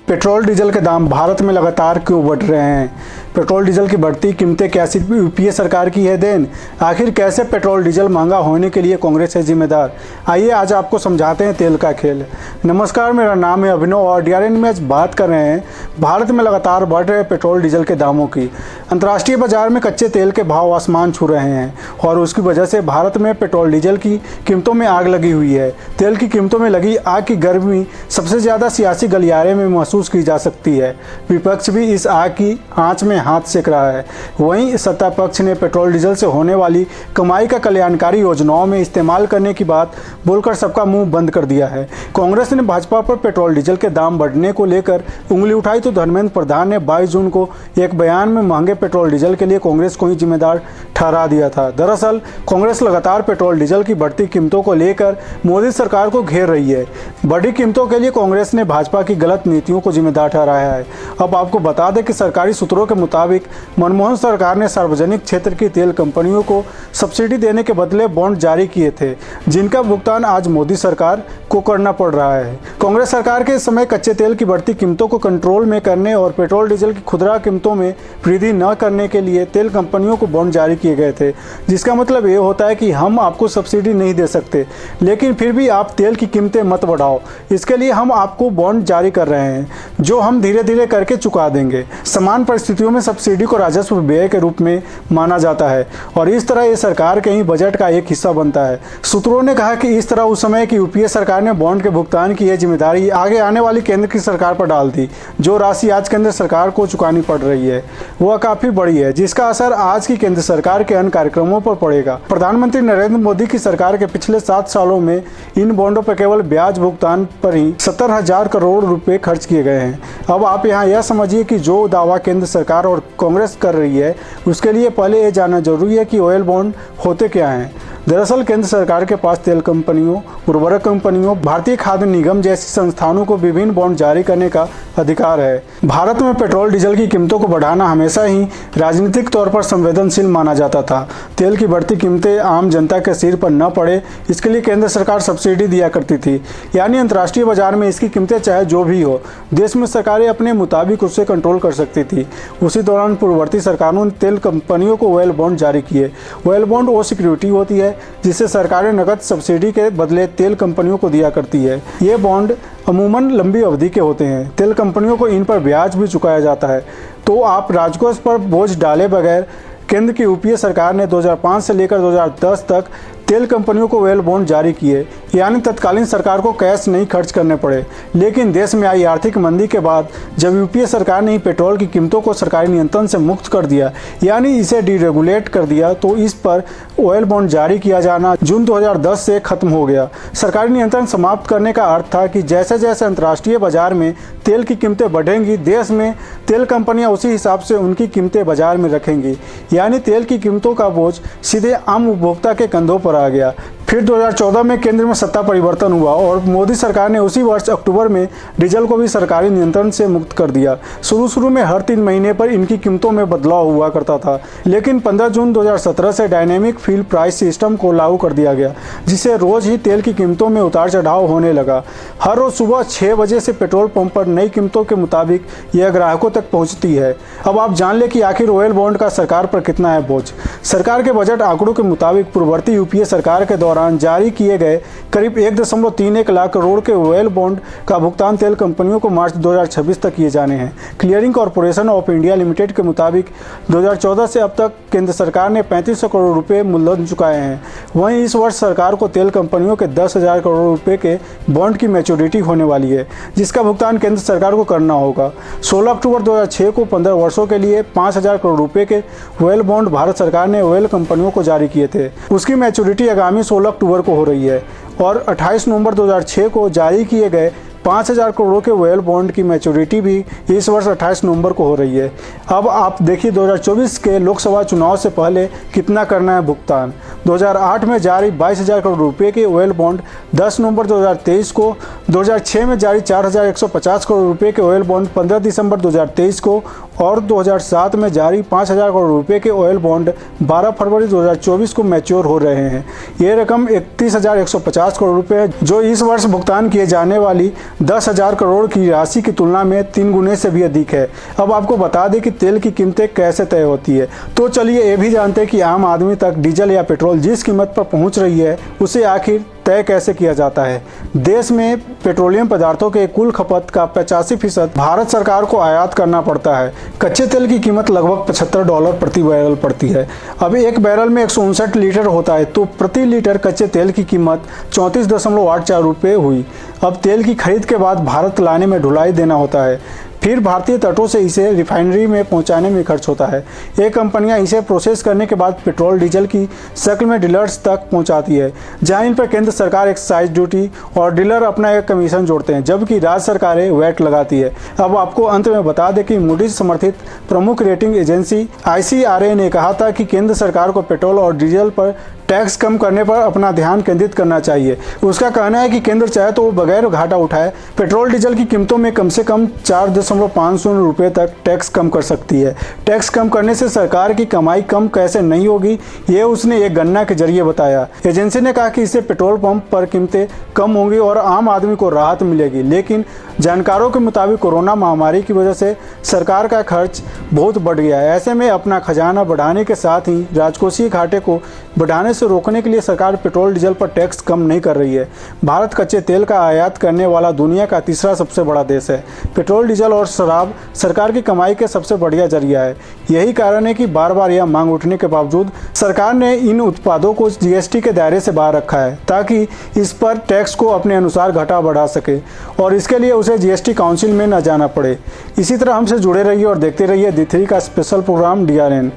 Petrol diesel के दाम भारत में लगातार क्यों बढ़ रहे हैं? पेट्रोल डीजल की बढ़ती कीमतें क्या सिर्फ यूपीए सरकार की है देन? आखिर कैसे पेट्रोल डीजल महंगा होने के लिए कांग्रेस है जिम्मेदार? आइए आज आपको समझाते हैं तेल का खेल। नमस्कार, मेरा नाम है अभिनव और डीआरएन में आज बात कर रहे हैं भारत में लगातार बढ़ रहे पेट्रोल डीजल के दामों की। अंतर्राष्ट्रीय बाजार में कच्चे तेल के भाव आसमान छू रहे हैं और उसकी वजह से भारत में पेट्रोल डीजल की कीमतों में आग लगी हुई है। तेल की कीमतों में लगी आग की गर्मी सबसे ज़्यादा सियासी गलियारे में महसूस की जा सकती है। विपक्ष भी इस आग की आंच में हाथ सेक रहा है। वहीं सत्ता पक्ष ने पेट्रोल डीजल से होने वाली कमाई का कल्याणकारी योजनाओं में इस्तेमाल करने की बात बोलकर सबका मुंह बंद कर दिया है। कांग्रेस ने भाजपा पर पेट्रोल डीजल के दाम बढ़ने को लेकर उंगली उठाई तो धर्मेंद्र प्रधान ने 22 जून को एक बयान में महंगे पेट्रोल डीजल के लिए कांग्रेस को ही जिम्मेदार ठहरा दिया था। दरअसल कांग्रेस लगातार पेट्रोल डीजल की बढ़ती कीमतों को लेकर मोदी सरकार को घेर रही है। बढ़ी कीमतों के लिए कांग्रेस ने भाजपा की गलत नीतियों को जिम्मेदार ठहराया है। अब आपको बता दें कि सरकारी सूत्रों के मुताबिक मनमोहन सरकार ने सार्वजनिक क्षेत्र की तेल कंपनियों को सब्सिडी देने के बदले बॉन्ड जारी किए थे, जिनका भुगतान आज मोदी सरकार को करना पड़ रहा है। कांग्रेस सरकार के समय कच्चे तेल की बढ़ती कीमतों को कंट्रोल में करने और पेट्रोल डीजल की खुदरा कीमतों में वृद्धि न करने के लिए तेल कंपनियों को बॉन्ड जारी किए गए थे, जिसका मतलब ये होता है कि हम आपको सब्सिडी नहीं दे सकते, लेकिन फिर भी आप तेल की कीमतें मत बढ़ाओ, इसके लिए हम आपको बॉन्ड जारी कर रहे हैं जो हम धीरे धीरे करके चुका देंगे। समान परिस्थितियों में सब्सिडी को राजस्व व्यय के रूप में माना जाता है और इस तरह ये सरकार के ही बजट का एक हिस्सा बनता है। सूत्रों ने कहा कि इस तरह उस समय की यूपीए सरकार ने बॉन्ड के भुगतान की यह जिम्मेदारी आगे आने वाली केंद्र की सरकार पर डाल दी। जो राशि आज केंद्र सरकार को चुकानी पड़ रही है वह काफी बड़ी है, जिसका असर आज की केंद्र सरकार के अन्य कार्यक्रमों पर पड़ेगा। प्रधानमंत्री नरेंद्र मोदी की सरकार के पिछले 7 सालों में इन बॉन्डों पर केवल ब्याज भुगतान पर ही 70,000 करोड़ रुपए खर्च किए गए हैं। अब आप यहाँ यह समझिए कि जो दावा केंद्र सरकार और कांग्रेस कर रही है उसके लिए पहले ये जानना जरूरी है कि ऑयल बॉन्ड होते क्या हैं। दरअसल केंद्र सरकार के पास तेल कंपनियों, उर्वरक कंपनियों, भारतीय खाद्य निगम जैसी संस्थानों को विभिन्न बॉन्ड जारी करने का अधिकार है। भारत में पेट्रोल डीजल की कीमतों को बढ़ाना हमेशा ही राजनीतिक तौर पर संवेदनशील माना जाता था। तेल की बढ़ती कीमतें आम जनता के सिर पर न पड़े, इसके लिए केंद्र सरकार सब्सिडी दिया करती थी, यानी अंतर्राष्ट्रीय बाजार में इसकी कीमतें चाहे जो भी हो, देश में सरकारें अपने मुताबिक उससे कंट्रोल कर सकती थी। उसी दौरान पूर्ववर्ती सरकारों ने तेल कंपनियों को ऑयल बॉन्ड जारी किए। ऑयल बॉन्ड वो सिक्योरिटी होती है जिसे सरकारें नकद सब्सिडी के बदले तेल कंपनियों को दिया करती है। ये बॉन्ड अमूमन लंबी अवधि के होते हैं। तेल कंपनियों को इन पर ब्याज भी चुकाया जाता है। तो आप राजकोष पर बोझ डाले बगैर केंद्र की यूपीए सरकार ने 2005 से लेकर 2010 तक तेल कंपनियों को ऑयल बॉन्ड जारी किए, यानी तत्कालीन सरकार को कैश नहीं खर्च करने पड़े। लेकिन देश में आई आर्थिक मंदी के बाद जब यूपीए सरकार ने पेट्रोल की कीमतों को सरकारी नियंत्रण से मुक्त कर दिया, यानी इसे डीरेगुलेट कर दिया, तो इस पर ऑयल बॉन्ड जारी किया जाना जून 2010 से खत्म हो गया। सरकारी नियंत्रण समाप्त करने का अर्थ था कि जैसे जैसे अंतर्राष्ट्रीय बाजार में तेल की कीमतें बढ़ेंगी, देश में तेल कंपनियां उसी हिसाब से उनकी कीमतें बाजार में रखेंगी, यानी तेल की कीमतों का बोझ सीधे आम उपभोक्ता के कंधों पर आ गया। फिर 2014 में केंद्र में सत्ता परिवर्तन हुआ और मोदी सरकार ने उसी वर्ष अक्टूबर में डीजल को भी सरकारी नियंत्रण से मुक्त कर दिया। शुरू में हर 3 महीने पर इनकी कीमतों में बदलाव हुआ करता था, लेकिन 15 जून 2017 से डायनेमिक फ्यूल प्राइस सिस्टम को लागू कर दिया गया, जिससे रोज ही तेल की कीमतों में उतार चढ़ाव होने लगा। हर रोज सुबह 6 बजे से पेट्रोल पंप पर नई कीमतों के मुताबिक यह ग्राहकों तक पहुंचती है। अब आप जान ले कि आखिर ऑयल बॉन्ड का सरकार पर कितना है बोझ। सरकार के बजट आंकड़ों के मुताबिक पूर्ववर्ती यूपीए सरकार के दौरान जारी किए गए करीब 1.31 लाख करोड़ के ऑयल बॉन्ड का भुगतान तेल कंपनियों को मार्च 2026 तक किए जाने हैं। Clearing corporation of India limited के मुताबिक 2014 से अब तक केंद्र सरकार ने 3500 करोड़ रुपए मूलधन चुकाए हैं। वहीं इस वर्ष सरकार को तेल कंपनियों के 10,000 करोड़ रुपए के बॉन्ड की मैच्योरिटी होने वाली है, जिसका भुगतान केंद्र सरकार को करना होगा। 16 अक्टूबर 2006 को 15 वर्षों के लिए 5,000 करोड़ रुपए के ऑयल बॉन्ड भारत सरकार ने ऑयल कंपनियों को जारी किए थे। उसकी मैच्योरिटी आगामी 16 अक्टूबर को हो रही है और 28 नवंबर 2006 को जारी किए गए 5,000 करोड़ के ऑयल बॉन्ड की मैच्योरिटी भी इस वर्ष 28 नवंबर को हो रही है। अब आप देखिए 2024 के लोकसभा चुनाव से पहले कितना करना है भुगतान। 2008 में जारी 22,000 करोड़ रुपए के ऑयल बॉन्ड 10 नवंबर 2023 को 2006 में जारी 4,150 करोड़ रुपए के ऑयल बॉन्ड 15 दिसंबर 2023 को और 2007 में जारी 5,000 करोड़ रुपए के ऑयल बॉन्ड 12 फरवरी 2024 को मैच्योर हो रहे हैं। ये रकम 31,150 करोड़ रुपए है, जो इस वर्ष भुगतान किए जाने वाली 10,000 करोड़ की राशि की तुलना में 3 गुने से भी अधिक है। अब आपको बता दें कि तेल की कीमतें कैसे तय होती है, तो चलिए ये भी जानते हैं कि आम आदमी तक डीजल या पेट्रोल जिस कीमत पर पहुंच रही है उसे आखिर तय कैसे किया जाता है। देश में पेट्रोलियम पदार्थों के कुल खपत का 85% भारत सरकार को आयात करना पड़ता है। कच्चे तेल की कीमत लगभग $75 प्रति बैरल पड़ती है। अब एक बैरल में 159 लीटर होता है, तो प्रति लीटर कच्चे तेल की कीमत 34.84 रुपये हुई। अब तेल की खरीद के बाद भारत लाने में ढुलाई देना होता है, फिर भारतीय तटों से इसे रिफाइनरी में पहुंचाने में खर्च होता है। ये कंपनियां इसे प्रोसेस करने के बाद पेट्रोल डीजल की शक्ल में डीलर्स तक पहुंचाती है, जहां इन पर केंद्र सरकार एक्साइज ड्यूटी और डीलर अपना एक कमीशन जोड़ते हैं, जबकि राज्य सरकारें वैट लगाती है। अब आपको अंत में बता दें कि मूडीज समर्थित प्रमुख रेटिंग एजेंसी ICRA ने कहा था कि केंद्र सरकार को पेट्रोल और डीजल पर टैक्स कम करने पर अपना ध्यान केंद्रित करना चाहिए। उसका कहना है कि केंद्र चाहे तो वो बगैर घाटा उठाए पेट्रोल डीजल की कीमतों में कम से कम 4.50 रुपये तक टैक्स कम कर सकती है। टैक्स कम करने से सरकार की कमाई कम कैसे नहीं होगी, ये उसने एक गणना के जरिए बताया। एजेंसी ने कहा कि इससे पेट्रोल पंप पर कीमतें कम होंगी और आम आदमी को राहत मिलेगी, लेकिन जानकारों के मुताबिक कोरोना महामारी की वजह से सरकार का खर्च बहुत बढ़ गया है। ऐसे में अपना खजाना बढ़ाने के साथ ही राजकोषीय घाटे को बढ़ाने से रोकने के लिए सरकार पेट्रोल डीजल पर टैक्स कम नहीं कर रही है। भारत कच्चे तेल का आयात करने वाला दुनिया का तीसरा सबसे बड़ा देश है। पेट्रोल डीजल और शराब सरकार की कमाई के सबसे बढ़िया जरिया है। यही कारण है कि बार बार यह मांग उठने के बावजूद सरकार ने इन उत्पादों को GST के दायरे से बाहर रखा है, ताकि इस पर टैक्स को अपने अनुसार घटा बढ़ा सके और इसके लिए उसे GST काउंसिल में न जाना पड़े। इसी तरह हमसे जुड़े रहिए और देखते रहिए D3 का स्पेशल प्रोग्राम DRN।